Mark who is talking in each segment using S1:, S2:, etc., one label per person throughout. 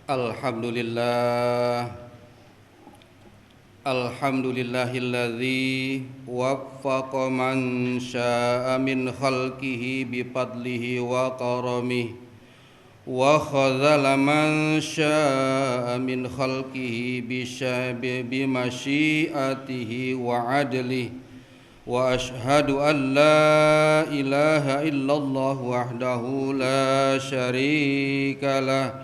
S1: Alhamdulillah, alhamdulillahilladzi waffaqa man syaa'a min khalqihi bifadlihi wa karamihi wa khadzala man syaa'a min khalqihi bimasyiatihi wa adlihi wa ashhadu an la ilaha illallah wahdahu la syarikalah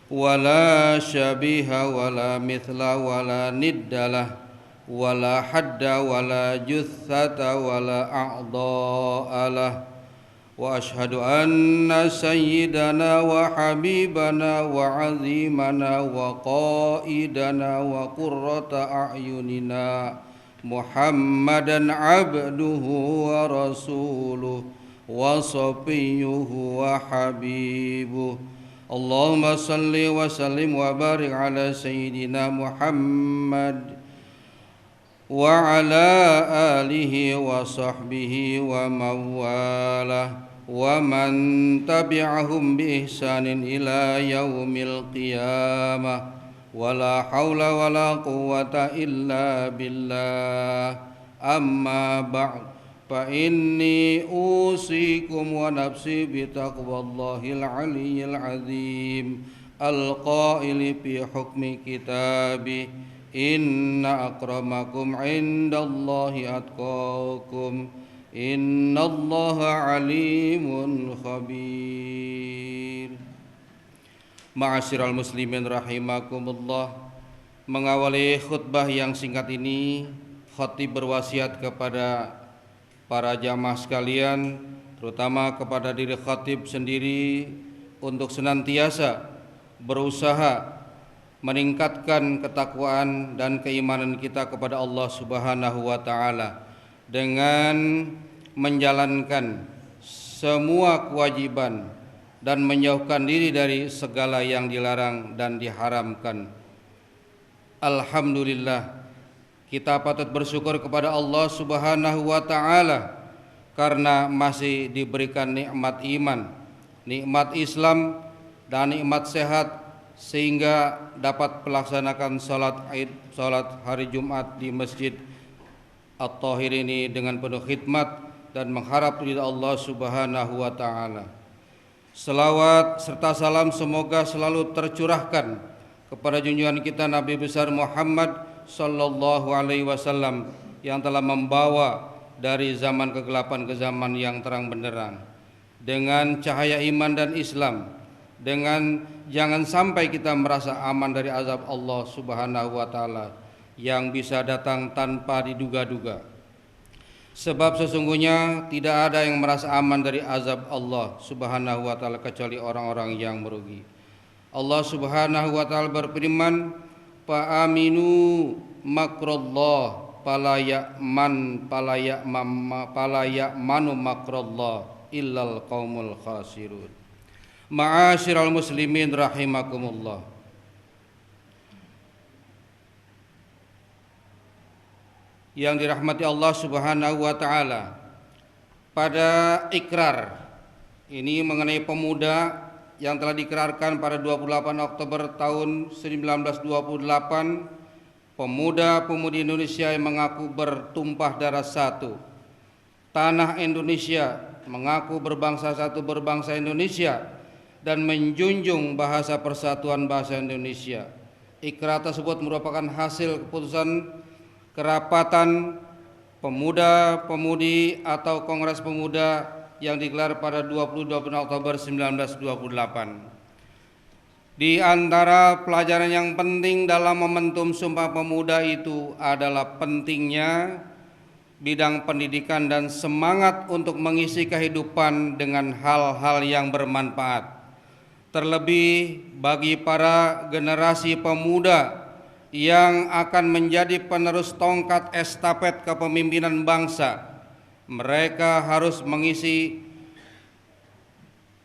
S1: wala syabiha wala mithla wala niddalah wala hadda wala juthata wala a'dha'alah wa ashhadu anna sayyidana wa habibana wa azimana wa qaidana wa qurrata a'yunina Muhammadan abduhu wa rasuluhu wa safiyyuhu wa habibuhu Allahumma salli wa sallim wa barik ala sayyidina Muhammad wa ala alihi wa sahbihi wa mawalah wa man tabi'ahum bi ihsanin ila yaumil qiyamah wa la hawla wa la quwwata illa billah amma ba'd fa inni usikum wa nafsi bi taqwallahil aliyyil azim al-qaili fi hukmi kitabi inna akramakum indallahi atqakum innallaha alimun khabir. Ma'asyiral muslimin rahimakumullah, mengawali khutbah yang singkat ini, khatib berwasiat kepada para jamaah sekalian, terutama kepada diri khatib sendiri untuk senantiasa berusaha meningkatkan ketakwaan dan keimanan kita kepada Allah Subhanahu wa taala dengan menjalankan semua kewajiban dan menjauhkan diri dari segala yang dilarang dan diharamkan. Alhamdulillah, kita patut bersyukur kepada Allah Subhanahu wa taala karena masih diberikan nikmat iman, nikmat Islam dan nikmat sehat sehingga dapat melaksanakan salat Id, salat hari Jumat di Masjid At-Thahir ini dengan penuh khidmat dan mengharap ridha Allah Subhanahu wa taala. Selawat serta salam semoga selalu tercurahkan kepada junjungan kita Nabi besar Muhammad sallallahu alaihi wasallam yang telah membawa dari zaman kegelapan ke zaman yang terang benderang dengan cahaya iman dan Islam, dengan jangan sampai kita merasa aman dari azab Allah Subhanahu wa taala yang bisa datang tanpa diduga-duga. Sebab sesungguhnya tidak ada yang merasa aman dari azab Allah Subhanahu wa taala kecuali orang-orang yang merugi. Allah Subhanahu wa taala berfirman, fa aminu makrallah palaya'manu makrallah illal qaumul khasirun. Ma'asyiral muslimin rahimakumullah, yang dirahmati Allah Subhanahu wa taala, pada ikrar ini mengenai pemuda yang telah diikrarkan pada 28 Oktober tahun 1928, pemuda-pemudi Indonesia yang mengaku bertumpah darah satu, tanah Indonesia, mengaku berbangsa satu, berbangsa Indonesia, dan menjunjung bahasa persatuan bahasa Indonesia. Ikrar tersebut merupakan hasil keputusan kerapatan pemuda-pemudi atau Kongres Pemuda yang digelar pada 22 Oktober 1928. Di antara pelajaran yang penting dalam momentum Sumpah Pemuda itu adalah pentingnya bidang pendidikan dan semangat untuk mengisi kehidupan dengan hal-hal yang bermanfaat. Terlebih bagi para generasi pemuda yang akan menjadi penerus tongkat estafet kepemimpinan bangsa, mereka harus mengisi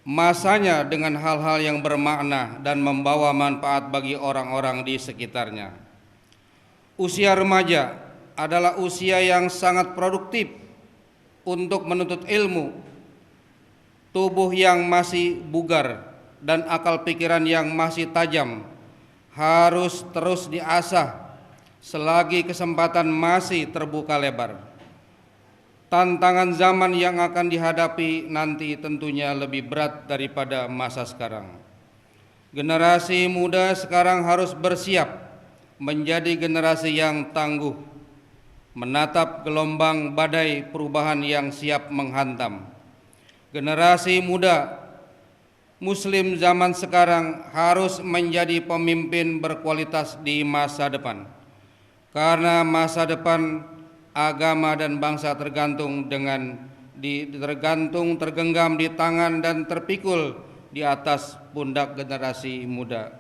S1: masanya dengan hal-hal yang bermakna dan membawa manfaat bagi orang-orang di sekitarnya. Usia remaja adalah usia yang sangat produktif untuk menuntut ilmu. Tubuh yang masih bugar dan akal pikiran yang masih tajam harus terus diasah selagi kesempatan masih terbuka lebar. Tantangan zaman yang akan dihadapi nanti tentunya lebih berat daripada masa sekarang. Generasi muda sekarang harus bersiap menjadi generasi yang tangguh, menatap gelombang badai perubahan yang siap menghantam. Generasi muda Muslim zaman sekarang harus menjadi pemimpin berkualitas di masa depan, karena masa depan agama dan bangsa tergenggam di tangan dan terpikul di atas pundak generasi muda.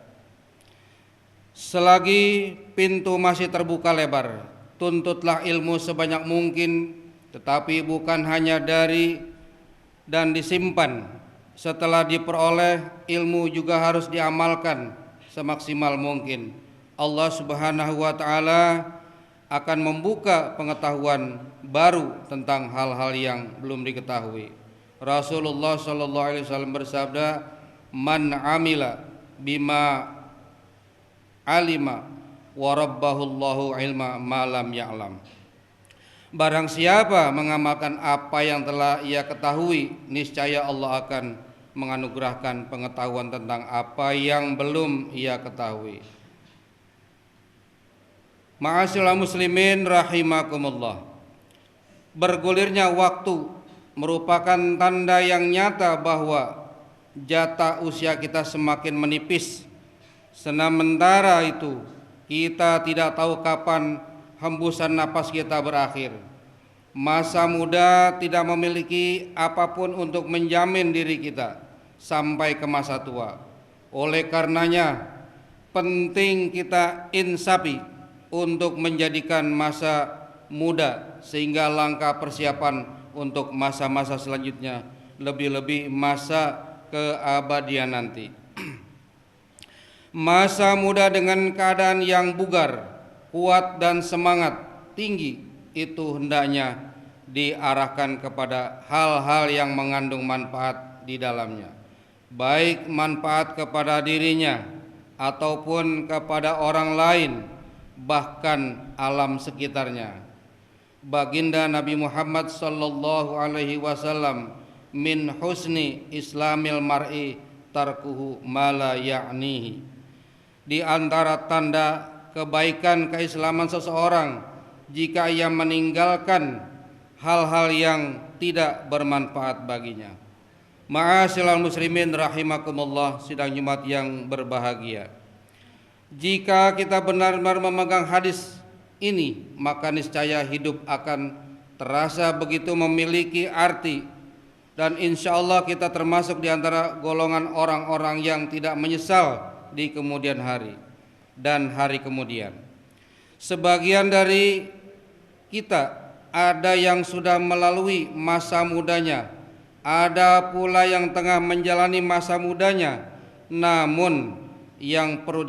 S1: Selagi pintu masih terbuka lebar, tuntutlah ilmu sebanyak mungkin, tetapi bukan hanya dari dan disimpan. Setelah diperoleh, ilmu juga harus diamalkan semaksimal mungkin. Allah Subhanahu wa taala akan membuka pengetahuan baru tentang hal-hal yang belum diketahui. Rasulullah sallallahu alaihi wasallam bersabda, "Man amila bima alima wa rabbahullahu ilma ma lam ya'lam." Barang siapa mengamalkan apa yang telah ia ketahui, niscaya Allah akan menganugerahkan pengetahuan tentang apa yang belum ia ketahui. Ma'asyiral muslimin rahimakumullah. Bergulirnya waktu merupakan tanda yang nyata bahwa jatah usia kita semakin menipis. Sementara itu, kita tidak tahu kapan hembusan napas kita berakhir. Masa muda tidak memiliki apapun untuk menjamin diri kita sampai ke masa tua. Oleh karenanya, penting kita insafi untuk menjadikan masa muda sehingga langkah persiapan untuk masa-masa selanjutnya, lebih-lebih masa keabadian nanti. Masa muda dengan keadaan yang bugar, kuat dan semangat tinggi itu hendaknya diarahkan kepada hal-hal yang mengandung manfaat di dalamnya, baik manfaat kepada dirinya ataupun kepada orang lain, bahkan alam sekitarnya. Baginda Nabi Muhammad sallallahu alaihi wasallam, "Min husni islamil mar'i tarkuhu ma la ya'nihi." Di antara tanda kebaikan keislaman seseorang jika ia meninggalkan hal-hal yang tidak bermanfaat baginya. Ma'asyiral muslimin rahimakumullah, sidang Jumat yang berbahagia. Jika kita benar-benar memegang hadis ini, maka niscaya hidup akan terasa begitu memiliki arti, dan insya Allah kita termasuk di antara golongan orang-orang yang tidak menyesal di kemudian hari dan hari kemudian. Sebagian dari kita ada yang sudah melalui masa mudanya, ada pula yang tengah menjalani masa mudanya, namun yang perlu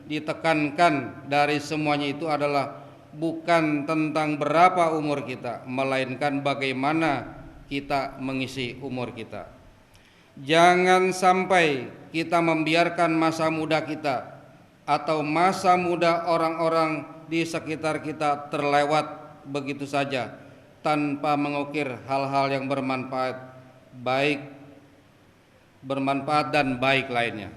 S1: ditekankan dari semuanya itu adalah bukan tentang berapa umur kita, melainkan bagaimana kita mengisi umur kita. Jangan sampai kita membiarkan masa muda kita atau masa muda orang-orang di sekitar kita terlewat begitu saja tanpa mengukir hal-hal yang bermanfaat dan baik lainnya.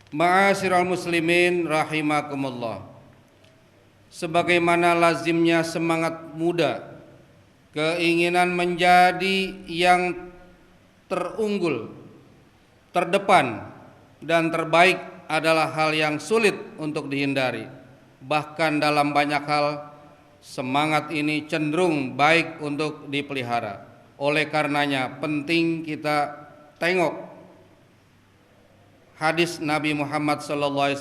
S1: Ma'asyiral muslimin rahimakumullah. Sebagaimana lazimnya semangat muda, keinginan menjadi yang terunggul, terdepan dan terbaik adalah hal yang sulit untuk dihindari. Bahkan dalam banyak hal, semangat ini cenderung baik untuk dipelihara. Oleh karenanya penting kita tengok hadis Nabi Muhammad SAW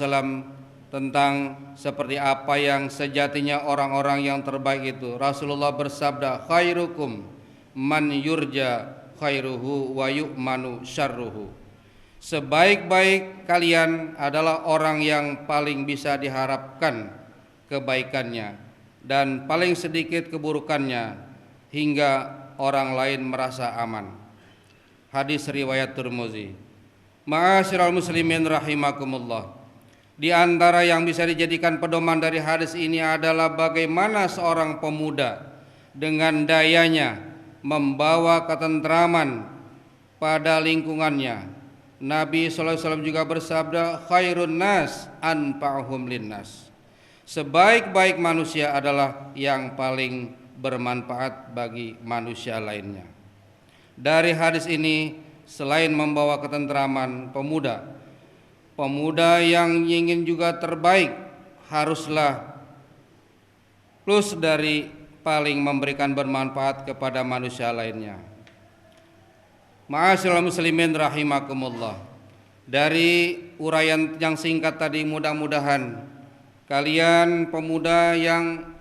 S1: tentang seperti apa yang sejatinya orang-orang yang terbaik itu. Rasulullah bersabda, "Khairukum man yurja khairuhu wa yu'manu syarruhu." Sebaik-baik kalian adalah orang yang paling bisa diharapkan kebaikannya dan paling sedikit keburukannya hingga orang lain merasa aman. Hadis riwayat Tirmizi. Ma'asyiral muslimin rahimakumullah. Di antara yang bisa dijadikan pedoman dari hadis ini adalah bagaimana seorang pemuda dengan dayanya membawa ketentraman pada lingkungannya. Nabi SAW juga bersabda, khairun nas anfa'uhum linnas. Sebaik-baik manusia adalah yang paling bermanfaat bagi manusia lainnya. Dari hadis ini, selain membawa ketentraman pemuda yang ingin juga terbaik haruslah plus dari paling memberikan bermanfaat kepada manusia lainnya. Ma'asyiral muslimin rahimakumullah. Dari uraian yang singkat tadi, mudah-mudahan kalian pemuda yang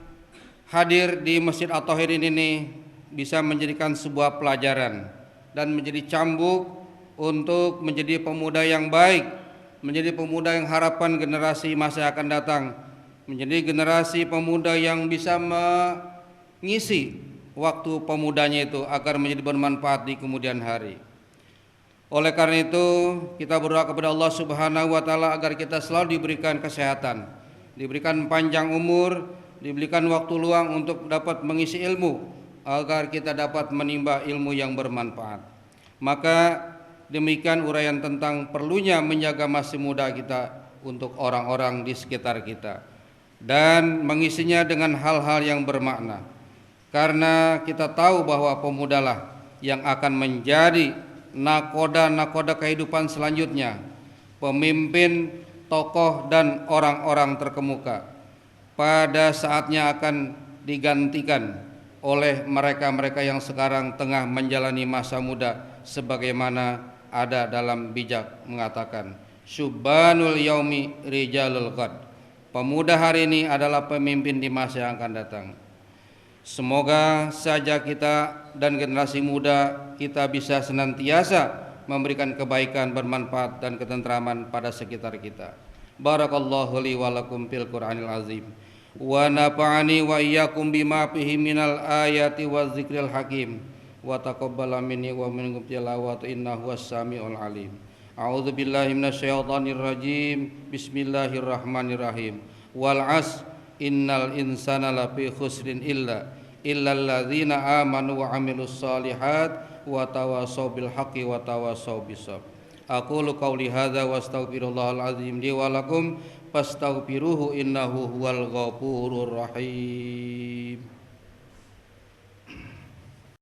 S1: hadir di Masjid At-Thahir ini bisa menjadikan sebuah pelajaran dan menjadi cambuk untuk menjadi pemuda yang baik, menjadi pemuda yang harapan generasi masa akan datang, menjadi generasi pemuda yang bisa mengisi waktu pemudanya itu agar menjadi bermanfaat di kemudian hari. Oleh karena itu, kita berdoa kepada Allah Subhanahu wa taala agar kita selalu diberikan kesehatan, diberikan panjang umur, diberikan waktu luang untuk dapat mengisi ilmu agar kita dapat menimba ilmu yang bermanfaat. Maka demikian uraian tentang perlunya menjaga masa muda kita untuk orang-orang di sekitar kita dan mengisinya dengan hal-hal yang bermakna. Karena kita tahu bahwa pemudalah yang akan menjadi nakoda kehidupan selanjutnya, pemimpin, tokoh dan orang-orang terkemuka. Pada saatnya akan digantikan oleh mereka-mereka yang sekarang tengah menjalani masa muda, sebagaimana ada dalam bijak mengatakan, syubbanul yaumi rijalul ghad. Pemuda hari ini adalah pemimpin di masa yang akan datang. Semoga saja kita dan generasi muda kita bisa senantiasa memberikan kebaikan, bermanfaat dan ketentraman pada sekitar kita. Barakallahu li wa lakum fil Qur'anil azim wa nafa'ani wa iyyakum bima fihi minal ayati waz zikril hakim wa taqabbala minni wa minkum tilawata innahu was-sami'ul alim. A'udzu billahi minasyaitonir rajim. Bismillahirrahmanirrahim. Wal 'asr innal insana lafi khusrin illal ladzina amanu wa 'amilus shalihat wa tawassaw bil haqqi wa tawassaw bis sabr. Aqulu qauli hadza wa astaghfirullahal azim li wa lakum fastaghfiruhu innahu huwal ghafurur rahim.